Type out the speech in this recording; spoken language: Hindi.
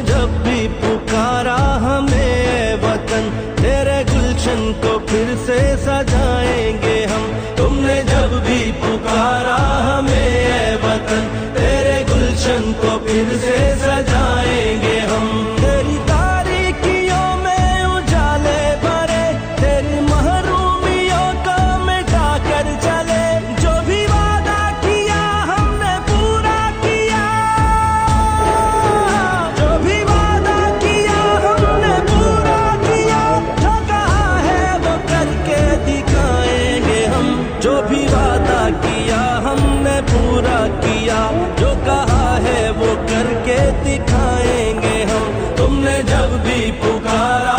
जब भी पुकारा हमें ए वतन, तेरे गुलशन को फिर से सजाएंगे हम। तुमने जब भी पुकारा हमें ए वतन, तेरे गुलशन को फिर से सजाएंगे हम। तेरी तारीकियों में उजाले भरे, तेरी महरूमियों को मिटा कर चले। जो भी वादा किया हमने पूरा किया, जो भी वादा किया हमने पूरा किया। जो कहा है वो करके दिखाएंगे हम, जो भी वादा किया हमने पूरा किया। जो कहा है वो करके दिखाएंगे हम। तुमने जब भी पुकारा